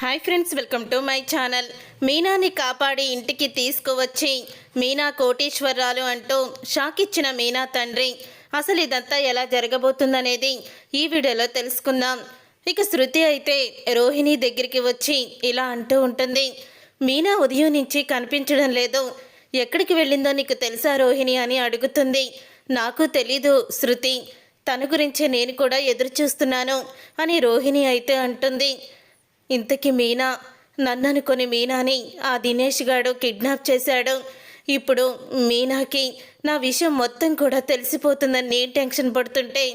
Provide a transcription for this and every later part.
Hi friends, welcome to my channel. మీనాని కాపాడి ఇంటికి తీసుకువచ్చి మీనా కోటీశ్వరరాలు అంటూ షాక్ ఇచ్చిన మీనా తండ్రి. అసలు ఇదంతా ఎలా జరగబోతుందనేది ఈ వీడియోలో తెలుసుకుందాం. ఇక శృతి అయితే రోహిణి దగ్గరికి వచ్చి ఇలా అంటూ ఉంటుంది. మీనా ఉదయం నుంచి కనిపించడం లేదు, ఎక్కడికి వెళ్ళిందో నీకు తెలుసా రోహిణి అని అడుగుతుంది. నాకు తెలీదు శృతి, తన గురించే నేను కూడా ఎదురు చూస్తున్నాను అని రోహిణి అయితే అంటుంది. ఇంతకీ మీనా, నన్ను అనుకుని మీనాని ఆ దినేష్ గాడు కిడ్నాప్ చేశాడు. ఇప్పుడు మీనాకి నా విషయం మొత్తం కూడా తెలిసిపోతుందని నేను టెన్షన్ పడుతుంటే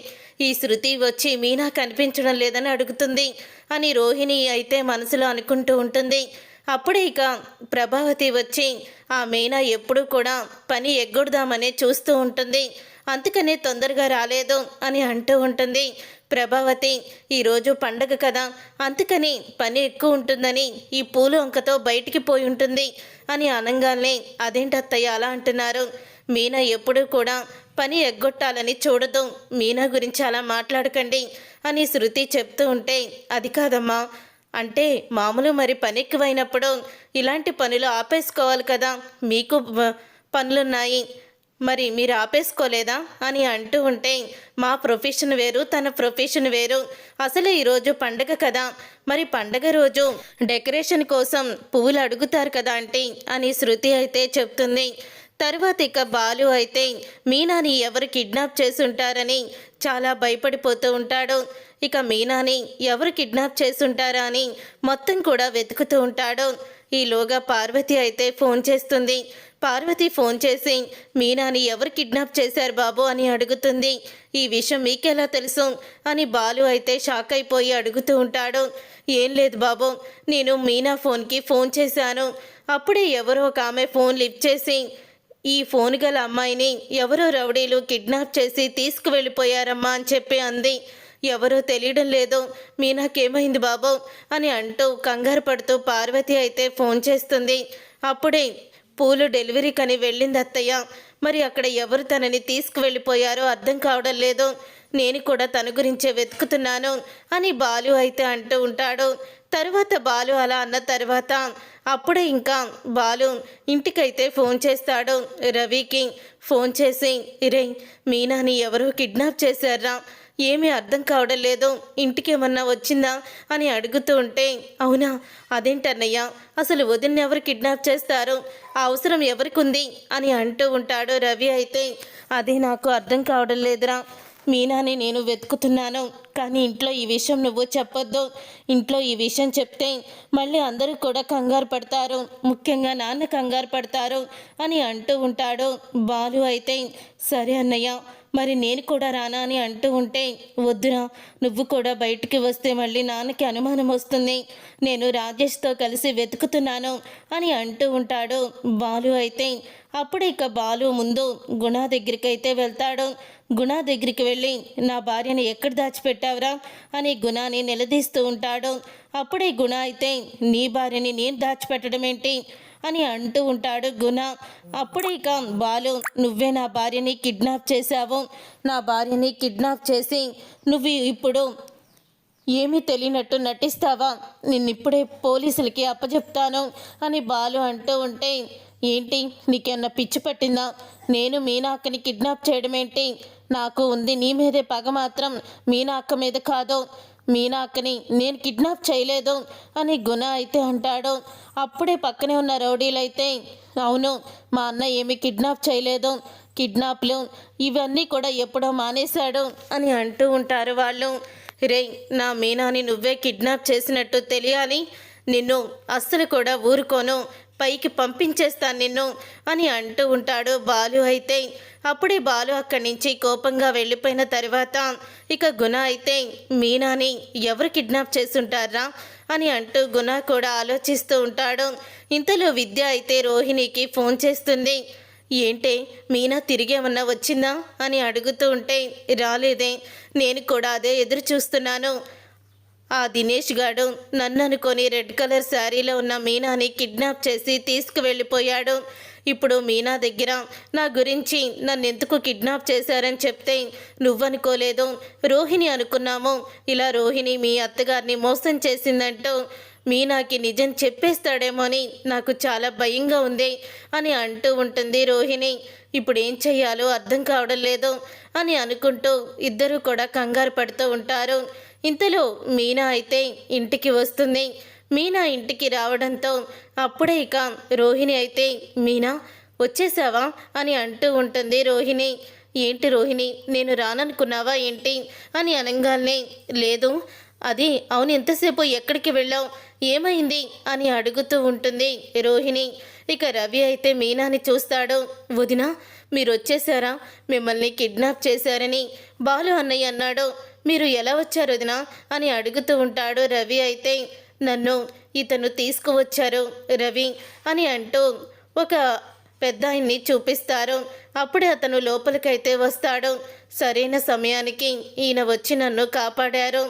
ఈ శృతి వచ్చి మీనా కనిపించడం లేదని అడుగుతుంది అని రోహిణి అయితే మనసులో అనుకుంటూ ఉంటుంది. అప్పుడే ఇక ప్రభావతి వచ్చి ఆ మీనా ఎప్పుడూ కూడా పని ఎగ్గొడదామనే చూస్తూ ఉంటుంది. అందుకనే తొందరగా రాలేదు అని అంటూ ఉంటుంది. ప్రభావతి, ఈరోజు పండగ కదా, అందుకని పని ఎక్కువ ఉంటుందని ఈ పూలు అంకతో బయటికి పోయి ఉంటుంది అని అనగానే, అదేంటత్తయ్య అలా అంటున్నారు? మీనా ఎప్పుడూ కూడా పని ఎగ్గొట్టాలని చూడదు, మీనా గురించి అలా మాట్లాడకండి అని శృతి చెప్తూ ఉంటే, అది కాదమ్మా, అంటే మామూలు మరి పని ఎక్కువైనప్పుడు ఇలాంటి పనులు ఆపేసుకోవాలి కదా, మీకు పనులున్నాయి, మరి మీరు ఆపేసుకోలేదా అని అంటూ ఉంటే, మా ప్రొఫెషన్ వేరు, తన ప్రొఫెషన్ వేరు, అసలు ఈరోజు పండగ కదా, మరి పండగ రోజు డెకరేషన్ కోసం పువ్వులు అడుగుతారు కదా ఆంటీ అని శృతి అయితే చెప్తుంది. తర్వాత ఇక బాలు అయితే మీనాని ఎవరు కిడ్నాప్ చేసి ఉంటారని చాలా భయపడిపోతూ ఉంటాడు. ఇక మీనాని ఎవరు కిడ్నాప్ చేసి ఉంటారా అని మొత్తం కూడా వెతుకుతూ ఉంటాడు. ఈలోగా పార్వతి అయితే ఫోన్ చేస్తుంది. పార్వతి ఫోన్ చేసి మీనాని ఎవరు కిడ్నాప్ చేశారు బాబు అని అడుగుతుంది. ఈ విషయం మీకెలా తెలుసు అని బాలు అయితే షాక్ అయిపోయి అడుగుతూ ఉంటాడు. ఏం లేదు బాబు, నేను మీనా ఫోన్కి ఫోన్ చేశాను, అప్పుడే ఎవరో ఒక ఆమె ఫోన్ లిఫ్ట్ చేసి ఈ ఫోన్ గల అమ్మాయిని ఎవరో రౌడీలు కిడ్నాప్ చేసి తీసుకువెళ్ళిపోయారమ్మా అని చెప్పి అంది. ఎవరో తెలియడం లేదు, మీనాకేమైంది బాబు అని అంటూ కంగారు పడుతూ పార్వతి అయితే ఫోన్ చేస్తుంది. అప్పుడే పూలు డెలివరీకని వెళ్ళింది అత్తయ్య, మరి అక్కడ ఎవరు తనని తీసుకువెళ్ళిపోయారో అర్థం కావడం లేదు, నేను కూడా తన గురించే వెతుకుతున్నాను అని బాలు అయితే అంటూ ఉంటాడు. తరువాత బాలు అలా అన్న తర్వాత అప్పుడే ఇంకా బాలు ఇంటికైతే ఫోన్ చేస్తాడు. రవికి ఫోన్ చేసి, రే మీనాని ఎవరో కిడ్నాప్ చేశారా, ఏమీ అర్థం కావడం లేదు, ఇంటికి ఏమన్నా వచ్చిందా అని అడుగుతూ ఉంటే, అవునా, అదేంటన్నయ్య, అసలు వదిన ఎవరు కిడ్నాప్ చేస్తారు, ఆ అవసరం ఎవరికి ఉంది అని అంటూ ఉంటాడు. రవి అయితే, అదే నాకు అర్థం కావడం లేదురా, మీనాని నేను వెతుకుతున్నాను, కానీ ఇంట్లో ఈ విషయం నువ్వు చెప్పొద్దు, ఇంట్లో ఈ విషయం చెప్తే మళ్ళీ అందరూ కూడా కంగారు పడతారు, ముఖ్యంగా నాన్న కంగారు పడతారు అని అంటూ ఉంటాడు. బాలు అయితే, సరే అన్నయ్య, మరి నేను కూడా రానా అని అంటూ ఉంటే, వద్దురా, నువ్వు కూడా బయటికి వస్తే మళ్ళీ నాన్నకి అనుమానం వస్తుంది, నేను రాజేష్తో కలిసి వెతుకుతున్నాను అని అంటూ ఉంటాడు. బాలు అయితే అప్పుడు ఇక బాలు ముందు గుణ దగ్గరికి అయితే వెళ్తాడు. గుణ దగ్గరికి వెళ్ళి, నా భార్యని ఎక్కడ దాచిపెట్టావురా అని గుణాని నిలదీస్తూ ఉంటాడు. అప్పుడే గుణ అయితే, నీ భార్యని నేను దాచిపెట్టడం ఏంటి అని అంటూ ఉంటాడు గుణ. అప్పుడే ఇక బాలు, నువ్వే నా భార్యని కిడ్నాప్ చేశావు, నా భార్యని కిడ్నాప్ చేసి నువ్వు ఇప్పుడు ఏమీ తెలియనట్టు నటిస్తావా, నిన్నిప్పుడే పోలీసులకి అప్పచెప్తాను అని బాలు అంటూ ఉంటే, ఏంటి నీకేమన్నా పిచ్చి పట్టిందా, నేను మీనా అక్కని కిడ్నాప్ చేయడం ఏంటి, నాకు ఉంది నీ మీదే పగ, మాత్రం మీనా అక్క మీద కాదు, మీనా అక్కని నేను కిడ్నాప్ చేయలేదు అని గుణ అయితే అంటాడు. అప్పుడే పక్కనే ఉన్న రౌడీలైతే, అవును, మా అన్న ఏమీ కిడ్నాప్ చేయలేదు, కిడ్నాప్లు ఇవన్నీ కూడా ఎప్పుడో మానేశాడు అని అంటూ ఉంటారు వాళ్ళు. రే, నా మీనాని నువ్వే కిడ్నాప్ చేసినట్టు తెలియాలి, నిన్ను అస్సలు కూడా ఊరుకోను, పైకి పంపించేస్తాను నిన్ను అని అంటూ ఉంటాడు బాలు అయితే. అప్పుడే బాలు అక్కడి నుంచి కోపంగా వెళ్ళిపోయిన తర్వాత ఇక గుణ అయితే, మీనాని ఎవరు కిడ్నాప్ చేసుంటారా అని అంటూ గుణ కూడా ఆలోచిస్తూ ఉంటాడు. ఇంతలో విద్య అయితే రోహిణికి ఫోన్ చేస్తుంది. ఏంటే, మీనా తిరిగేమన్నా వచ్చిందా అని అడుగుతూ ఉంటే, రాలేదే, నేను కూడా అదే ఎదురు చూస్తున్నాను, ఆ దినేష్ గాడు నన్ను అనుకొని రెడ్ కలర్ శారీలో ఉన్న మీనాని కిడ్నాప్ చేసి తీసుకువెళ్ళిపోయాడు, ఇప్పుడు మీనా దగ్గర నా గురించి నన్ను ఎందుకు కిడ్నాప్ చేశారని చెప్తే నువ్వనుకోలేదు, రోహిణి అనుకున్నాము, ఇలా రోహిణి మీ అత్తగారిని మోసం చేసిందంటూ మీనాకి నిజం చెప్పేస్తాడేమో అని నాకు చాలా భయంగా ఉంది అని అంటూ ఉంటుంది రోహిణి. ఇప్పుడు ఏం చెయ్యాలో అర్థం కావడం లేదు అని అనుకుంటూ ఇద్దరూ కూడా కంగారు పడుతూ ఉంటారు. ఇంతలో మీనా అయితే ఇంటికి వస్తుంది. మీనా ఇంటికి రావడంతో అప్పుడే ఇక రోహిణి అయితే మీనా వచ్చేసావా అని అంటూ ఉంటుంది రోహిణి. ఏంటి రోహిణి, నేను రాననుకున్నావా ఏంటి అని అనగానే లేదు అది అవును ఎంతసేపు ఎక్కడికి వెళ్ళావు ఏమైంది అని అడుగుతూ ఉంటుంది రోహిణి. ఇక రవి అయితే మీనాని చూస్తాడు. వదిన మీరు వచ్చేసారా, మిమ్మల్ని కిడ్నాప్ చేశారని బాలు అన్నయ్య అన్నాడు, మీరు ఎలా వచ్చారు వదిన అని అడుగుతూ ఉంటాడు. రవి అయితే నన్ను ఇతను తీసుకువచ్చారు రవి అని అంటూ ఒక పెద్ద ఆయన్ని చూపిస్తారు. అప్పుడే అతను లోపలికైతే వస్తాడు. సరైన సమయానికి ఈయన వచ్చి నన్ను కాపాడారు,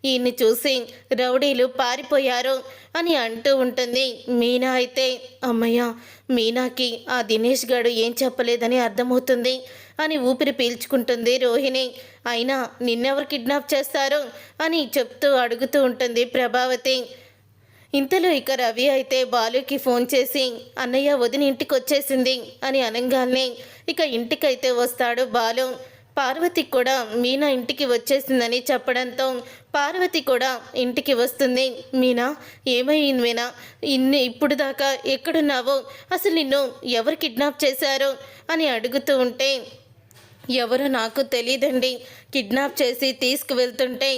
ఈయన్ని చూసి రౌడీలు పారిపోయారు అని అంటూ ఉంటుంది. మీనా అయితే అమ్మయ్య మీనాకి ఆ దినేష్ గారు ఏం చెప్పలేదని అర్థమవుతుంది అని ఊపిరి పీల్చుకుంటుంది రోహిణి. అయినా నిన్నెవరు కిడ్నాప్ చేస్తారు అని చెప్తూ అడుగుతూ ఉంటుంది ప్రభావతి. ఇంతలో ఇక రవి అయితే బాలుకి ఫోన్ చేసి అన్నయ్య వదిన ఇంటికి వచ్చేసింది అని అనగానే ఇక ఇంటికైతే వస్తాడు బాలు. పార్వతి కూడా మీనా ఇంటికి వచ్చేసిందని చెప్పడంతో పార్వతి కూడా ఇంటికి వస్తుంది. మీనా ఏమైంది మీనా, ఇప్పుడు దాకా ఎక్కడున్నావో, అసలు నిన్ను ఎవరు కిడ్నాప్ చేశారు అని అడుగుతూ ఉంటే ఎవరో నాకు తెలియదండి, కిడ్నాప్ చేసి తీసుకువెళ్తుంటే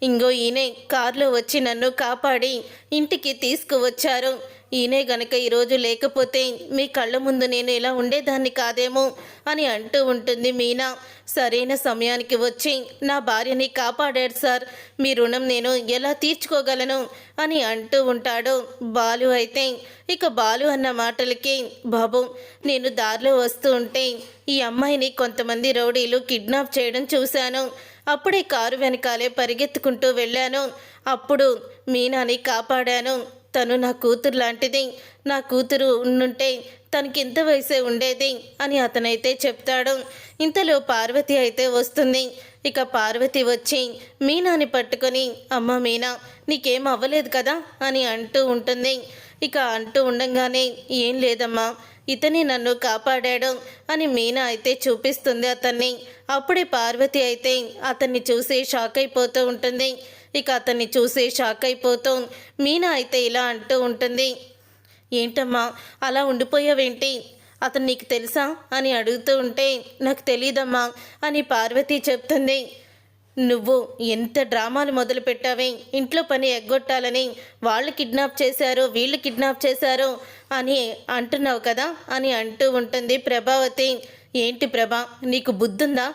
ఇంగో ఈయనే కారులో వచ్చి నన్ను కాపాడి ఇంటికి తీసుకువచ్చారు. ఈయనే గనక ఈరోజు లేకపోతే మీ కళ్ళ ముందు నేను ఇలా ఉండేదాన్ని కాదేమో అని అంటూ ఉంటుంది మీనా. సరైన సమయానికి వచ్చి నా భార్యని కాపాడాడు సార్, మీ రుణం నేను ఎలా తీర్చుకోగలను అని అంటూ ఉంటాడు బాలు. అయితే ఇక బాలు అన్న మాటలకి బాబు నేను దారిలో వస్తూ ఉంటే ఈ అమ్మాయిని కొంతమంది రౌడీలు కిడ్నాప్ చేయడం చూశాను, అప్పుడే కారు వెనకాలే పరిగెత్తుకుంటూ వెళ్ళాను, అప్పుడు మీనాని కాపాడాను, తను నా కూతురు లాంటిది, నా కూతురు ఉండుంటే తనకి ఇంత వయసే ఉండేది అని అతనైతే చెప్తాడు. ఇంతలో పార్వతి అయితే వస్తుంది. ఇక పార్వతి వచ్చి మీనాని పట్టుకొని అమ్మ మీనా నీకేం అవ్వలేదు కదా అని అంటూ ఉంటుంది. ఇక అంటూ ఉండగానే ఏం లేదమ్మా ఇతనే నన్ను కాపాడాడు అని మీనా అయితే చూపిస్తుంది అతన్ని. అప్పుడే పార్వతి అయితే అతన్ని చూసి షాక్ అయిపోతూ ఉంటుంది. ఇక అతన్ని చూసి షాక్ అయిపోతూ మీనా అయితే ఇలా అంటూ ఉంటుంది, ఏంటమ్మా అలా ఉండిపోయావేంటి, అతను నీకు తెలుసా అని అడుగుతూ ఉంటే నాకు తెలీదమ్మా అని పార్వతి చెప్తుంది. నువ్వు ఎంత డ్రామాలు మొదలు పెట్టావే, ఇంట్లో పని ఎగ్గొట్టాలని, వాళ్ళు కిడ్నాప్ చేశారు వీళ్ళు కిడ్నాప్ చేశారు అని అంటున్నావు కదా అని అంటూ ఉంటుంది ప్రభావతి. ఏంటి ప్రభా నీకు బుద్ధుందా,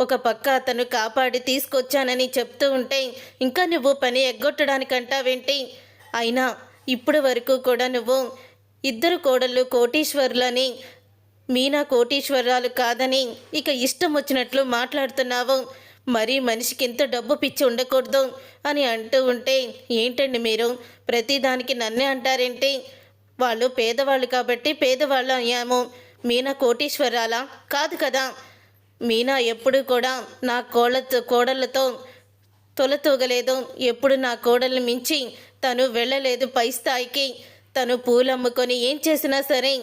ఒక పక్క అతను కాపాడి తీసుకొచ్చానని చెప్తూ ఉంటే ఇంకా నువ్వు పని ఎగ్గొట్టడానికంటావేంటి, అయినా ఇప్పటి వరకు కూడా నువ్వు ఇద్దరు కోడళ్ళు కోటీశ్వరులని, మీనా కోటీశ్వరాలు కాదని ఇక ఇష్టం వచ్చినట్లు మాట్లాడుతున్నావు, మరీ మనిషికి ఇంత డబ్బు పిచ్చి ఉండకూడదు అని అంటూ ఉంటే ఏంటండి మీరు ప్రతిదానికి నన్నే అంటారేంటి, వాళ్ళు పేదవాళ్ళు కాబట్టి పేదవాళ్ళు అయ్యాము, మీనా కోటీశ్వరాలా కాదు కదా, మీనా ఎప్పుడు కూడా నా కోడళ్ళతో తొలతూగలేదు, ఎప్పుడు నా కోడల్ని మించి తను వెళ్ళలేదు పై స్థాయికి, తను పూలు అమ్ముకొని ఏం చేసినా సరే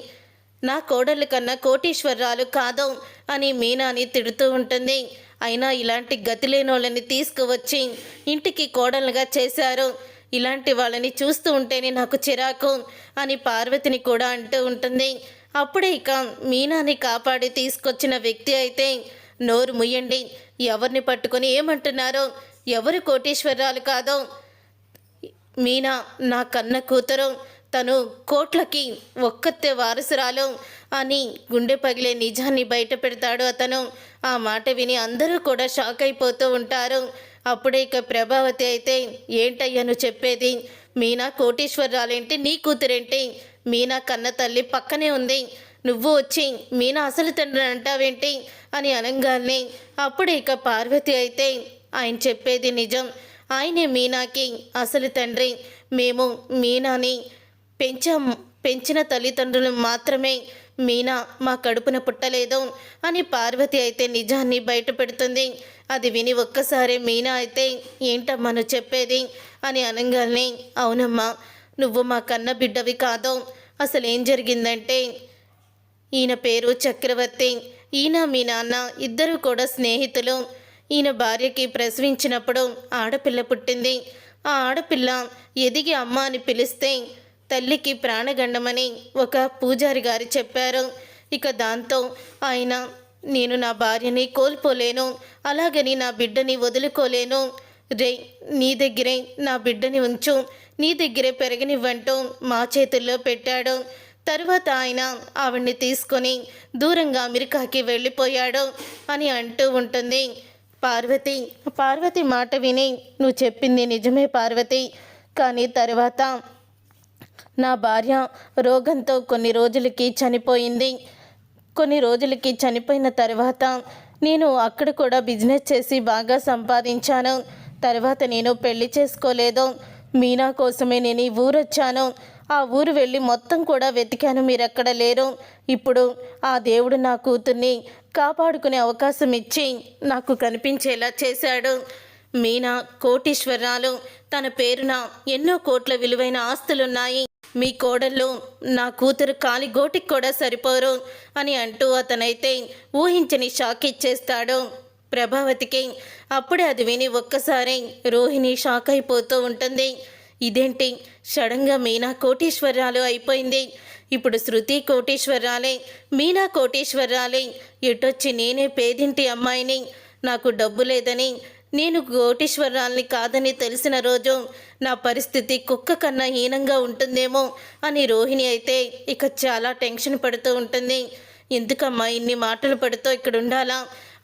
నా కోడళ్ళ కన్నా కోటీశ్వరాలు కాదు అని మీనాని తిడుతూ ఉంటుంది. అయినా ఇలాంటి గతి లేని వాళ్ళని తీసుకువచ్చి ఇంటికి కోడలుగా చేశారు, ఇలాంటి వాళ్ళని చూస్తూ ఉంటేనే నాకు చిరాకు అని పార్వతిని కూడా అంటూ ఉంటుంది. అప్పుడే ఇక మీనాని కాపాడి తీసుకొచ్చిన వ్యక్తి అయితే నోరు ముయ్యండి, ఎవరిని పట్టుకొని ఏమంటున్నారో, ఎవరు కోటీశ్వరాలు కాదో, మీనా నా కన్న కూతురు, తను కోట్లకి ఒక్కతే వారసురాలు అని గుండె పగిలే నిజాన్ని బయట పెడతాడు అతను. ఆ మాట విని అందరూ కూడా షాక్ అయిపోతూ ఉంటారు. అప్పుడే ఇక ప్రభావతి అయితే ఏంటయ్యా నువ్వు చెప్పేది, మీనా కోటీశ్వరాలేంటి, నీ కూతురేంటి, మీనా కన్న తల్లి పక్కనే ఉంది, నువ్వు వచ్చి మీనా అసలు తండ్రి అంటావేంటి అని అనగానే అప్పుడే ఇక పార్వతి అయితే ఆయన చెప్పేది నిజం, ఆయనే మీనాకి అసలు తండ్రి, మేము మీనాని పెంచిన తల్లిదండ్రులు మాత్రమే, మీనా మా కడుపున పుట్టలేదు అని పార్వతి అయితే నిజాన్ని బయట పెడుతుంది. అది విని ఒక్కసారి మీనా అయితే ఏంటమ్మా నువ్వు చెప్పేది అని అనగానే అవునమ్మా నువ్వు మా కన్న బిడ్డవి కాదు. అసలు ఏం జరిగిందంటే ఈయన పేరు చక్రవర్తి. ఈయన మీ నాన్న ఇద్దరు కూడా స్నేహితులు. ఈయన భార్యకి ప్రసవించినప్పుడు ఆడపిల్ల పుట్టింది. ఆ ఆడపిల్ల ఎదిగి అమ్మ అని పిలిస్తే తల్లికి ప్రాణగండమని ఒక పూజారి గారు చెప్పారు. ఇక దాంతో ఆయన నేను నా భార్యని కోల్పోలేను, అలాగని నా బిడ్డని వదులుకోలేను, రే నీ దగ్గరే నా బిడ్డని ఉంచు, నీ దగ్గరే పెరగనివ్వంటూ మా చేతుల్లో పెట్టాడు. తరువాత ఆయన ఆవిడ్ని తీసుకొని దూరంగా అమెరికాకి వెళ్ళిపోయాడు అని అంటూ ఉంటుంది పార్వతి. పార్వతి మాట విని నువ్వు చెప్పింది నిజమే పార్వతి, కానీ తర్వాత నా భార్య రోగంతో కొన్ని రోజులకి చనిపోయింది. కొన్ని రోజులకి చనిపోయిన తర్వాత నేను అక్కడ కూడా బిజినెస్ చేసి బాగా సంపాదించాను. తర్వాత నేను పెళ్లి చేసుకోలేదు. మీనా కోసమే నేను ఈ ఊరు వచ్చాను. ఆ ఊరు వెళ్ళి మొత్తం కూడా వెతికాను, మీరు అక్కడ లేరు. ఇప్పుడు ఆ దేవుడు నా కూతుర్ని కాపాడుకునే అవకాశం ఇచ్చి నాకు కనిపించేలా చేశాడు. మీనా కోటీశ్వరాలు, తన పేరున ఎన్నో కోట్ల విలువైన ఆస్తులున్నాయి. మీ కోడళ్ళు నా కూతురు కాలి గోటికి కూడా సరిపోరు అని అంటూ అతనైతే ఊహించని షాక్ ఇచ్చేస్తాడు ప్రభావతికి. అప్పుడే అది విని ఒక్కసారి రోహిణి షాక్ అయిపోతూ ఉంటుంది. ఇదేంటి సడన్గా మీనా కోటీశ్వరాలు అయిపోయింది, ఇప్పుడు శృతి కోటీశ్వరాలే, మీనా కోటీశ్వరాలే, ఎటొచ్చి నేనే పేదింటి అమ్మాయిని, నాకు డబ్బు లేదని నేను కోటీశ్వరాల్ని కాదని తెలిసిన రోజు నా పరిస్థితి కుక్క కన్నా హీనంగా ఉంటుందేమో అని రోహిణి అయితే ఇక చాలా టెన్షన్ పడుతూ ఉంటుంది. ఎందుకమ్మా ఇన్ని మాటలు పడుతూ ఇక్కడ ఉండాలా?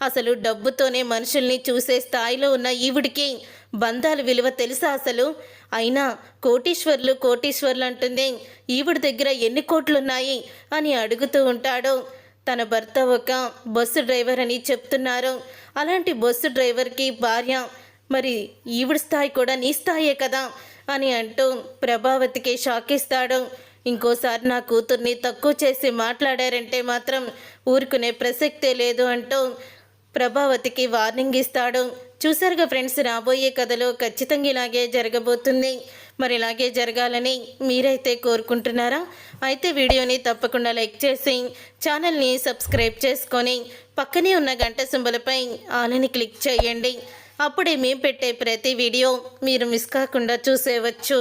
అసలు డబ్బుతోనే మనుషుల్ని చూసే స్థాయిలో ఉన్న ఈవిడికి బంధాల విలువ తెలుసా అసలు? అయినా కోటీశ్వర్లు అంటుంది, ఈవిడి దగ్గర ఎన్ని కోట్లున్నాయి అని అడుగుతూ ఉంటాడు. తన భర్త ఒక బస్సు డ్రైవర్ అని చెప్తున్నారు. అలాంటి బస్సు డ్రైవర్కి భార్య, మరి ఈవిడ స్థాయి కూడా నీ స్థాయే కదా అని అంటూ ప్రభావతికి షాక్ ఇస్తాడు. ఇంకోసారి నా కూతుర్ని తక్కువ చేసి మాట్లాడారంటే మాత్రం ఊరుకునే ప్రసక్తే లేదు అంటూ ప్రభావతికి వార్నింగ్ ఇస్తాడు. చూసారుగా ఫ్రెండ్స్, రాబోయే కథలో ఖచ్చితంగా ఇలాగే జరగబోతుంది. మరి ఇలాగే జరగాలని మీరైతే కోరుకుంటున్నారా? అయితే వీడియోని తప్పకుండా లైక్ చేసి ఛానల్ని సబ్స్క్రైబ్ చేసుకొని పక్కనే ఉన్న గంట సింబల్పై ఆలని క్లిక్ చేయండి. అప్పుడే మేము పెట్టే ప్రతి వీడియో మీరు మిస్ కాకుండా చూసేవచ్చు.